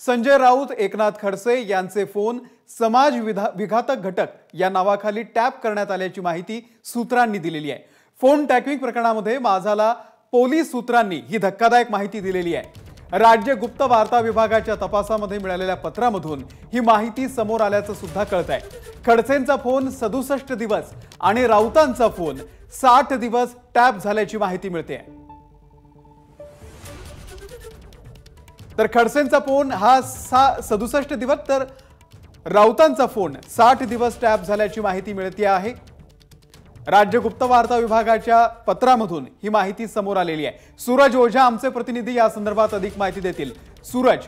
संजय राऊत, एकनाथ खडसे यांचे फोन समाज विघातक घटक या नावाखाली टॅप करण्यात आल्याची माहिती सूत्रांनी दिलेली आहे। फोन टॅपिंग प्रकरणामध्ये माझाला पोलीस सूत्रांनी ही धक्कादायक माहिती दिलेली आहे। राज्य गुप्त वार्ता विभागाच्या तपासामध्ये मिळालेल्या पत्रामधून ही माहिती समोर आल्याचं सुद्धा कळतंय। खडसेंचा फोन 67 दिवस आणि राऊतांचा फोन 60 दिवस टॅप झाल्याची माहिती मिळते। तर खडसेंचा फोन हा 67 दिवस तर राऊतांचा फोन 60 दिवस टॅप झाल्याची माहिती मिळते आहे। राज्य गुप्त वार्ता विभागाच्या पत्रामधून ही माहिती समोर आलेली आहे। सूरज ओझा आमचे प्रतिनिधी या संदर्भात अधिक माहिती देतील। सूरज,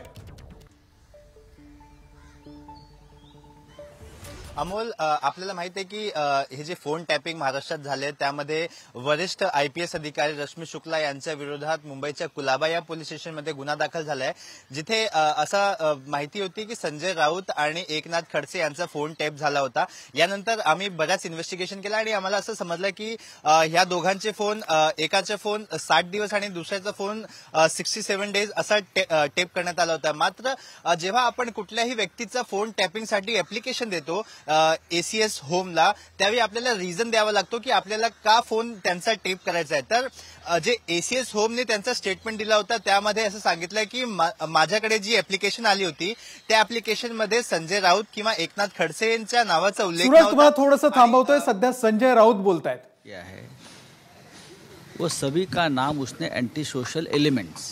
अमोल, आपल्याला माहिती आहे की हे जे फोन टॅपिंग महाराष्ट्रात झाले त्यामध्ये वरिष्ठ IPS अधिकारी रश्मी शुक्ला यांच्या विरोधात मुंबईच्या कुलाबा या पोलीस स्टेशनमध्ये गुन्हा दाखल झालाय, जिथे असा माहिती होती की संजय राऊत आणि एकनाथ खडसे यांचा फोन टॅप झाला होता। यानंतर आम्ही बऱ्याच इन्व्हेस्टिगेशन केलं आणि आम्हाला असं समजलं की ह्या दोघांचे फोन, एकाचा फोन 60 दिवस आणि दुसऱ्याचा फोन 67 डेज असा टेप करण्यात आला होता। मात्र जेव्हा आपण कुठल्याही व्यक्तीचा फोन टॅपिंगसाठी ऍप्लिकेशन देतो ACS होमला, त्यावेळी आपल्याला रिझन द्यावा लागतो की आपल्याला का फोन त्यांचा टेप करायचा आहे। तर जे ACS होमने त्यांचा स्टेटमेंट दिला होता त्यामध्ये असं सांगितलंय की माझ्याकडे जी ऍप्लिकेशन आली होती त्या ऍप्लिकेशन मध्ये संजय राऊत किंवा एकनाथ खडसे यांच्या नावाचा उल्लेख नव्हता। तुम्हाला थोडंसं थांबवतोय, सध्या संजय राऊत बोलतायत। क्या है वो सभी का नाम उसने एंटी सोशल एलिमेंट्स,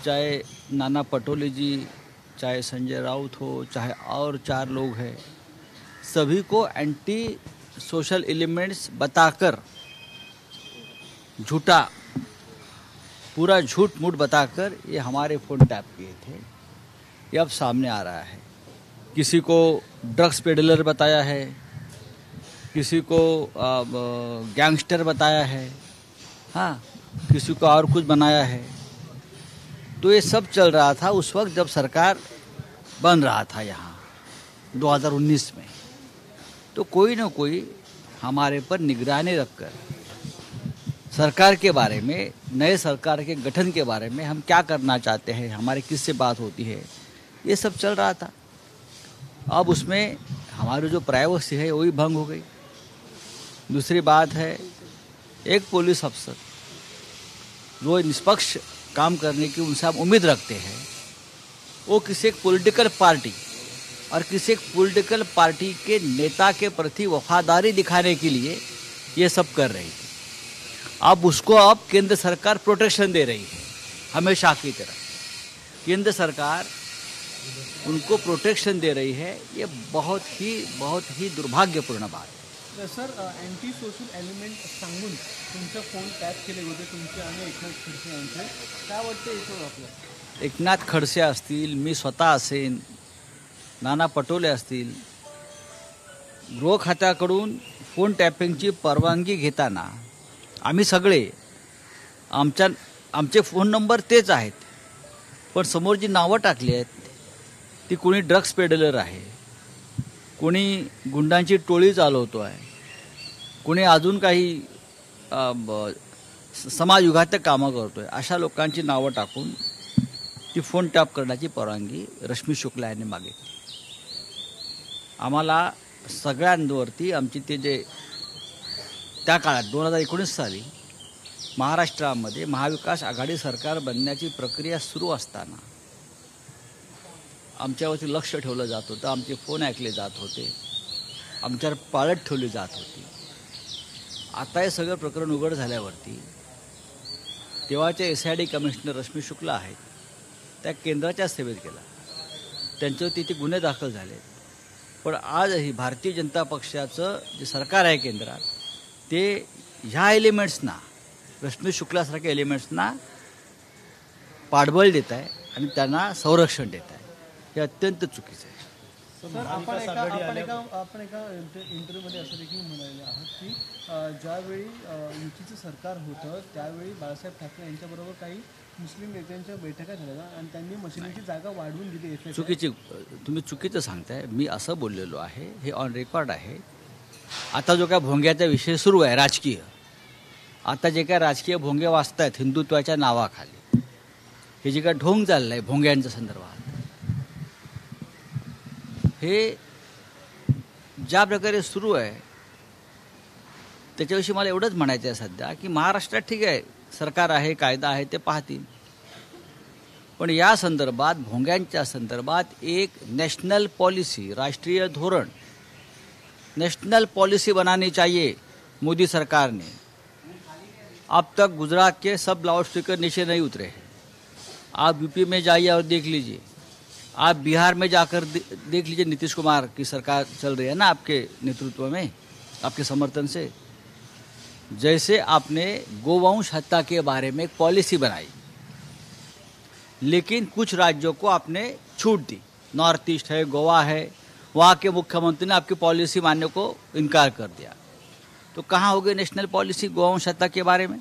चाहे नाना पटोले जी, चाहे संजय राउत हो, चाहे और 4 लोग हैं, सभी को एंटी सोशल एलिमेंट्स बताकर झूठा, पूरा झूठ मूठ बताकर ये हमारे फ़ोन टैप किए थे। ये अब सामने आ रहा है। किसी को ड्रग्स पेडलर बताया है, किसी को गैंगस्टर बताया है, हाँ, किसी को और कुछ बनाया है। तो ये सब चल रहा था उस वक्त जब सरकार बन रहा था यहाँ 2019 में। तो कोई ना कोई हमारे पर निगरानी रखकर सरकार के बारे में, नए सरकार के गठन के बारे में हम क्या करना चाहते हैं, हमारी किससे बात होती है, ये सब चल रहा था। अब उसमें हमारी जो प्राइवेसी है वही भंग हो गई। दूसरी बात है, एक पुलिस अफसर जो निष्पक्ष काम करने की उनसे हम उम्मीद रखते हैं, वो किसी एक पॉलिटिकल पार्टी और किसी एक पॉलिटिकल पार्टी के नेता के प्रति वफादारी दिखाने के लिए ये सब कर रही थी। अब उसको केंद्र सरकार प्रोटेक्शन दे रही है, हमेशा की तरह केंद्र सरकार उनको प्रोटेक्शन दे रही है। ये बहुत ही दुर्भाग्यपूर्ण बात है। सर, एंटी सोशल एलिमेंट सांगून तुमचा फोन टॅप केले होते तुमचे आणि एकनाथ खडसे यांचे, काय वाटतं याच्यावर आपलं? एकनाथ खडसे असतील, मी स्वतः असेन, नाना पटोले असतील, गृह खात्याकडून फोन टॅपिंगची परवानगी घेताना आम्ही सगळे आमचे फोन नंबर तेच आहेत, पण समोर जी नावं टाकली आहेत ती कोणी ड्रग्स पेडलर आहे, कोणी गुंडांची टोळी चालवतो आहे, कोणी अजून काही समाजविघातक कामं करतोय, अशा लोकांची नावं टाकून ती फोन टॅप करण्याची परवानगी रश्मी शुक्ला यांनी मागितली। आम्हाला सगळ्यांवरती आमची ते जे त्या काळात 2019 साली महाराष्ट्रामध्ये महाविकास आघाडी सरकार बनण्याची प्रक्रिया सुरू असताना आमच्यावरती लक्ष ठेवलं जात होतं, आमचे फोन ऐकले जात होते, आमच्यावर पाळत ठेवली जात होती। आता हे सगळं प्रकरण उघड झाल्यावरती तेव्हाचे SID कमिशनर रश्मी शुक्ला आहेत, त्या केंद्राच्या सेवेत गेला, त्यांच्यावरती ते गुन्हे दाखल झाले। पण आजही भारतीय जनता पक्षाचं जे सरकार आहे केंद्रात, ते ह्या एलिमेंट्सना, रश्मी शुक्लासारख्या एलिमेंट्सना पाठबळ देत आहे आणि त्यांना संरक्षण देत आहे। हे अत्यंत चुकीचं आहे। सर, आपण एका इंटरव्ह्यूमध्ये असं देखील म्हणाले आहात की ज्यावेळी युतीचं सरकार होतं त्यावेळी बाळासाहेब ठाकरे यांच्याबरोबर काही मुस्लिम नेत्यांच्या बैठका झाल्या आणि त्यांनी मशिदीची जागा वाढवून दिली। तुम्ही चुकीचं सांगताय। मी असं बोललेलो आहे, हे ऑन रेकॉर्ड आहे। आता जो काय भोंग्याचा विषय सुरू आहे राजकीय, आता जे काय राजकीय भोंगे वाजतायत हिंदुत्वाच्या नावाखाली, हे जे काय ढोंग चाललंय भोंग्यांच्या संदर्भात, हे ज्या प्रकारे सुरू आहे त्याच्याविषयी मला एवढंच म्हणायचं आहे सध्या की महाराष्ट्रात ठीक आहे, सरकार आहे, कायदा आहे, ते पाहतील, पण या संदर्भात भोंग्यांच्या संदर्भात एक नेशनल पॉलिसी, राष्ट्रीय धोरण, नेशनल पॉलिसी बनानी चाहिए मोदी सरकार ने। अब तक गुजरात के सब लाउड स्पीकर नीचे नहीं उतरे हैं। आप यूपी में जाइए और देख लीजिए, आप बिहार में जाकर देख लीजिए, नीतीश कुमार की सरकार चल रही है ना आपके नेतृत्व में, आपके समर्थन से। जैसे आपने गोवंश हत्या के बारे में एक पॉलिसी बनाई, लेकिन कुछ राज्यों को आपने छूट दी, नॉर्थ ईस्ट है, गोवा है, वहाँ के मुख्यमंत्री ने आपकी पॉलिसी मानने को इनकार कर दिया। तो कहाँ हो गई नेशनल पॉलिसी गोवंश हत्या के बारे में?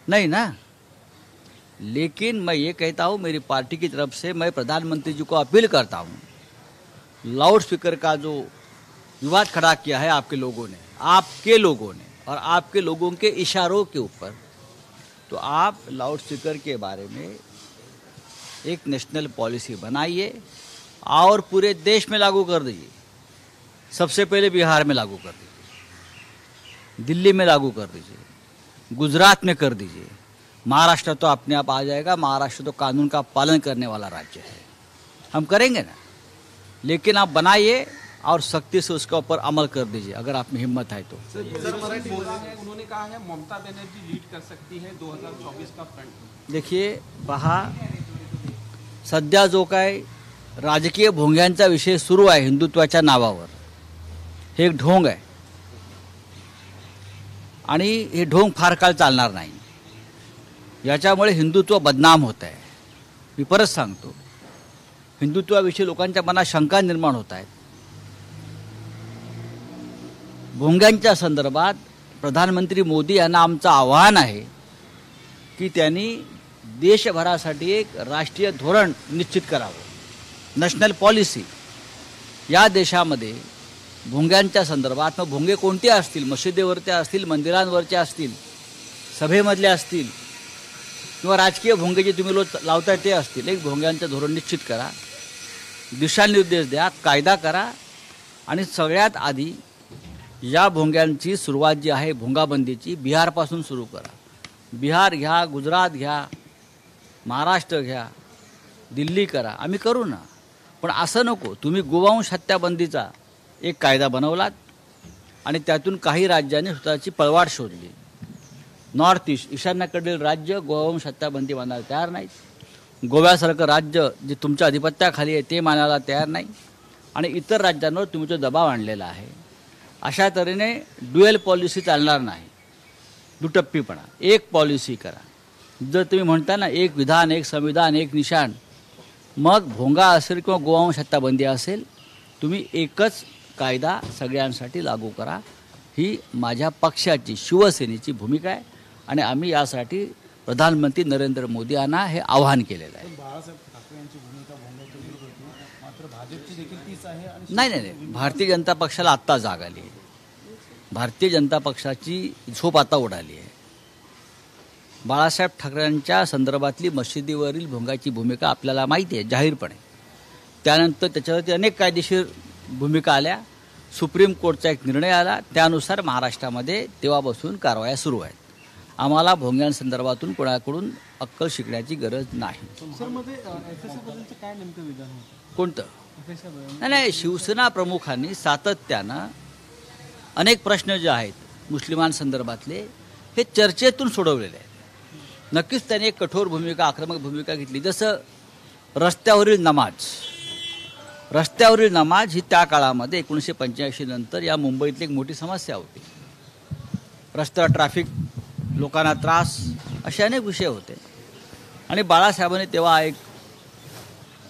नहीं ना। लेकिन मैं ये कहता हूँ, मेरी पार्टी की तरफ से मैं प्रधानमंत्री जी को अपील करता हूँ, लाउड स्पीकर का जो विवाद खड़ा किया है आपके लोगों ने और आपके लोगों के इशारों के ऊपर, तो आप लाउड स्पीकर के बारे में एक नेशनल पॉलिसी बनाइए और पूरे देश में लागू कर दीजिए। सबसे पहले बिहार में लागू कर दीजिए, दिल्ली में लागू कर दीजिए, गुजरात में कर दीजिए। महाराष्ट्र तो अपने आप आ जाएगा, महाराष्ट्र तो कानून का पालन करने वाला राज्य है, हम करेंगे ना। लेकिन आप बनाइए और सख्ती से उसके ऊपर अमल कर दीजिए, अगर आप में हिम्मत है तो। उन्होंने कहा है ममता बनर्जी लीड कर सकती है 2024 का फ्रंट। देखिए पहा, सध्या जो काय राजकीय भोंग्यांचा विषय सुरू आहे हिंदुत्वाच्या नावावर, हे एक ढोंग आहे आणि हे ढोंग फार काळ चालणार नाही। याच्यामुळे हिंदुत्व बदनाम होत आहे। मी परत सांगतो, हिंदुत्वाविषयी लोकांच्या मनात शंका निर्माण होत आहेत। भोंग्यांच्या संदर्भात प्रधानमंत्री मोदी यांना आमचं आव्हान आहे की त्यांनी देशभरासाठी एक राष्ट्रीय धोरण निश्चित करावं, नॅशनल पॉलिसी। या देशामध्ये भोंग्यांच्या संदर्भात, मग भोंगे कोणते असतील, मशिदीवरचे असतील, मंदिरांवरचे असतील, सभेमधले असतील किंवा राजकीय भोंगे जे तुम्ही लावताय ते असतील, एक भोंग्यांचं धोरण निश्चित करा, दिशानिर्देश द्या, कायदा करा आणि सगळ्यात आधी या भोंग्यांची सुरुवात जी आहे भोंगाबंदीची बिहारपासून सुरू करा। बिहार घ्या, गुजरात घ्या, महाराष्ट्र घ्या, दिल्ली करा, आम्ही करू ना। पण असं नको, तुम्ही गोवंश हत्याबंदीचा एक कायदा बनवलात आणि त्यातून काही राज्यांनी स्वतःची पळवाट शोधली। नॉर्थ ईस्ट, ईशान्येकडील राज्य गोवंश हत्याबंदी मानायला तयार नाहीत, गोव्यासारखं राज्य जे तुमच्या अधिपत्याखाली आहे ते मानायला तयार नाही, आणि इतर राज्यांवर तुम्ही जो दबाव आणलेला आहे, अशा तऱ्हेने ड्युएल पॉलिसी चालणार नाही, दुटप्पीपणा। एक पॉलिसी करा। जर तुम्ही म्हणता ना एक विधान, एक संविधान, एक निशाण, मग भोंगा असेल किंवा गोवंश हत्याबंदी असेल, तुम्ही एकच कायदा सगळ्यांसाठी लागू करा। ही माझ्या पक्षाची, शिवसेनेची भूमिका आहे आणि आम्ही यासाठी प्रधानमंत्री नरेंद्र मोदी यांना हे आवाहन केलेलं आहे। बाळासाहेब ठाकरे यांची भूमिका भोंग्याच्या विरुद्ध होती, मात्र भाजपची देखील तीच आहे आणि नाही, भारतीय जनता पक्षाला आत्ता जाग आली आहे। भारतीय जनता पक्षाची झोप आता उडाली आहे। बाळासाहेब ठाकरेंच्या संदर्भातली मशिदीवरील भोंगाची भूमिका आपल्याला माहिती आहे जाहीरपणे। त्यानंतर त्याच्यावरती अनेक कायदेशीर भूमिका आल्या, सुप्रीम कोर्टचा एक निर्णय आला, त्यानुसार महाराष्ट्रामध्ये तेव्हापासून कारवाया सुरू आहेत। आम्हाला भोंग्यांसंदर्भातून कोणाकडून अक्कल शिकण्याची गरज नाही। सर मध्ये एफएसआय बद्दलचं काय नेमकं विधान होतं? कोणतं? एफएसआय नाही, शिवसेना प्रमुखांनी सातत्यानं अनेक प्रश्न जे आहेत मुस्लिमांसंदर्भातले हे चर्चेतून सोडवलेले आहेत। नक्कीच त्यांनी एक कठोर भूमिका, आक्रमक भूमिका घेतली। जसं रस्त्यावरील नमाज ही त्या काळामध्ये 1985 नंतर या मुंबईतली एक मोठी समस्या होती। रस्त्यावर ट्रॅफिक, लोकांना त्रास, असे अनेक विषय होते आणि बाळासाहेबांनी तेव्हा एक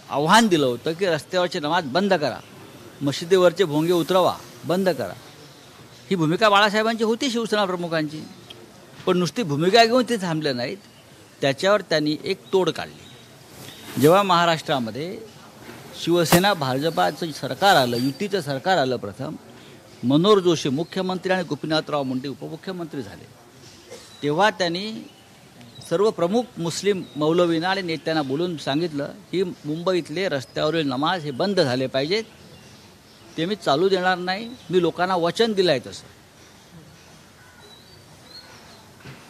आव्हान दिलं होतं की रस्त्यावरची नमाज बंद करा, मशिदीवरचे भोंगे उतरवा, बंद करा। ही भूमिका बाळासाहेबांची होती, शिवसेना प्रमुखांची। पण नुसती भूमिका घेऊन ते थांबले नाहीत, त्याच्यावर त्यांनी एक तोड काढली। जेव्हा महाराष्ट्रामध्ये शिवसेना भाजपाचं सरकार आलं, युतीचं सरकार आलं, प्रथम मनोहर जोशी मुख्यमंत्री आणि गोपीनाथराव मुंडे उपमुख्यमंत्री झाले, तेव्हा त्यांनी सर्व प्रमुख मुस्लिम मौलवींना आणि नेत्यांना बोलून सांगितलं की मुंबईतले रस्त्यावरील नमाज हे बंद झाले पाहिजेत, ते मी चालू देणार नाही, मी लोकांना वचन दिलं आहे तसं.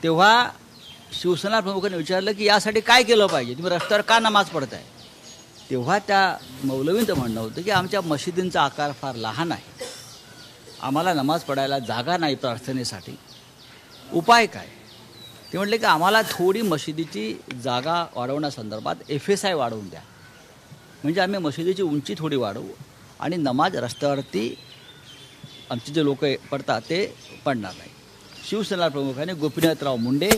तेव्हा शिवसेना प्रमुखांनी विचारलं की यासाठी काय केलं पाहिजे, तुम्ही रस्त्यावर का नमाज पडताय. तेव्हा त्या मौलवींचं म्हणणं होतं की आमच्या मशिदींचा आकार फार लहान आहे, आम्हाला नमाज पडायला जागा नाही प्रार्थनेसाठी, उपाय काय. ते म्हटले की आम्हाला थोडी मशिदीची जागा वाढवण्यासंदर्भात FSI वाढवून द्या, म्हणजे आम्ही मशिदीची उंची थोडी वाढवू आणि नमाज रस्त्यावरती आमचे जे लोक पडतात ते पडणार नाही. शिवसेना प्रमुखांनी गोपीनाथराव मुंडे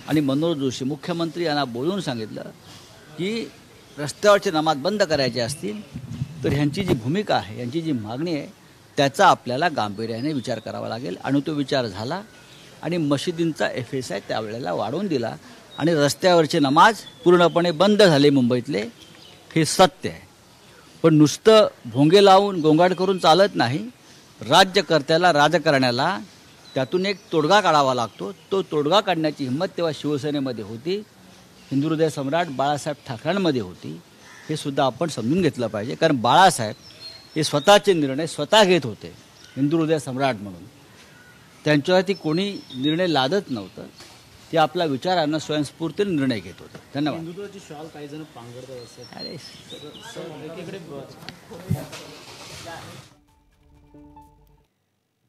आणि मनोहर जोशी मुख्यमंत्री यांना बोलून सांगितलं की रस्त्यावरचे नमाज बंद करायचे असतील तर ह्यांची जी भूमिका आहे, यांची जी मागणी आहे, त्याचा आपल्याला गांभीर्याने विचार करावा लागेल. आणि तो विचार झाला आणि मशिदींचा FSI त्यावेळेला वाढवून दिला आणि रस्त्यावरचे नमाज पूर्णपणे बंद झाले मुंबईतले, हे सत्य आहे. पण नुसतं भोंगे लावून गोंगाट करून चालत नाही. राज्यकर्त्याला राजकारण्याला त्यातून एक तोडगा काढावा लागतो. तो तोडगा काढण्याची हिंमत तेव्हा शिवसेनेमध्ये होती, हिंदुहृदय सम्राट बाळासाहेब ठाकरेंमध्ये होती. हे सुद्धा आपण समजून घेतलं पाहिजे, कारण बाळासाहेब हे स्वतःचे निर्णय स्वतः घेत होते हिंदुहृदय सम्राट म्हणून. त्यांच्यावरती कोणी निर्णय लादत नव्हतं, ते आपल्या विचारांना स्वयंस्फूर्तीने निर्णय घेत होते. धन्यवाद. हिंदुत्वाची शाल काही जण पांघरतात असतात. अरे एकीकडे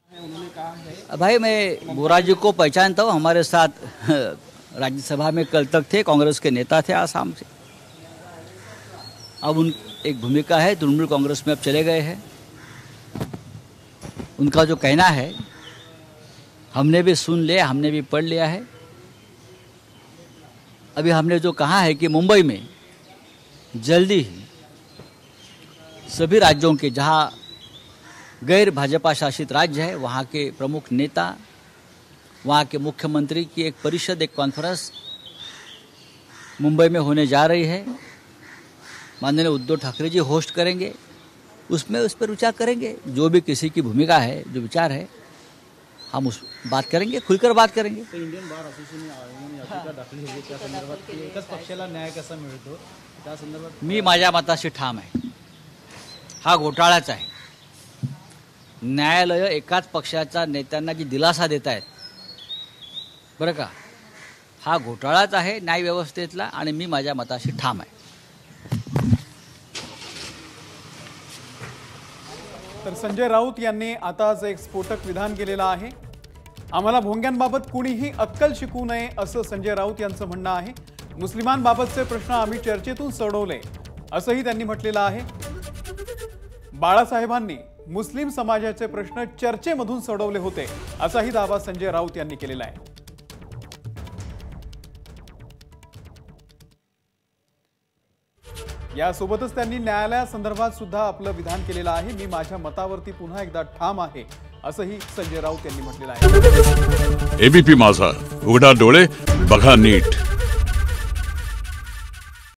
उन्होंने कहा है, भाई मैं बोरा जी को पहचानता हूँ, हमारे साथ राज्यसभा में कल तक थे, कांग्रेस के नेता थे आसाम से. अब उन एक भूमिका है, तृणमूल कांग्रेस में अब चले गए हैं. उनका जो कहना है हमने भी सुन लिया, हमने भी पढ़ लिया है. अभी हमने जो कहा है कि मुंबई में जल्दी ही सभी राज्यों के जहाँ गैर भाजपा शासित राज्य है वहाँ के प्रमुख नेता, वहाँ के मुख्यमंत्री की एक परिषद, एक कॉन्फ्रेंस मुंबई में होने जा रही है. माननीय उद्धव ठाकरे जी होस्ट करेंगे, उस पर विचार करेंगे. जो भी किसी की भूमिका है, जो विचार है, हम उस बात करेंगे, खुलकर बात करेंगे. तर इंडियन बार असोसिएशनने याचिका दाखल केली त्या संदर्भात की एकच पक्षाला न्याय कसा मिळतो त्या संदर्भात मी माझ्या मताशी ठाम आहे. हा घोटाळाच आहे. न्यायालय एकाच पक्षाच्या नेत्यांना जी दिलासा देत आहेत, बरं का, हा घोटाळाच आहे न्यायव्यवस्थेतला आणि मी माझ्या मताशी ठाम आहे. तर संजय राऊत यांनी आताच एक स्फोटक विधान केलेलं आहे. आम्हाला भोंग्यांबाबत कुणीही अक्कल शिकवू नये असं संजय राऊत यांचं म्हणणं आहे. मुस्लिमांबाबतचे प्रश्न आम्ही चर्चेतून सोडवले असंही त्यांनी म्हटलेलं आहे. बाळासाहेबांनी मुस्लिम समाजाचे प्रश्न चर्चेमधून सोडवले होते असाही दावा संजय राऊत यांनी केलेला आहे. यासोबतच त्यांनी न्यायालयासंदर्भात सुद्धा आपलं विधान केलेलं आहे. मी माझ्या मतावरती पुन्हा एकदा ठाम आहे असंही संजय राऊत यांनी म्हटलेलं आहे. एबीपी माझा, उघडा डोळे बघा नीट.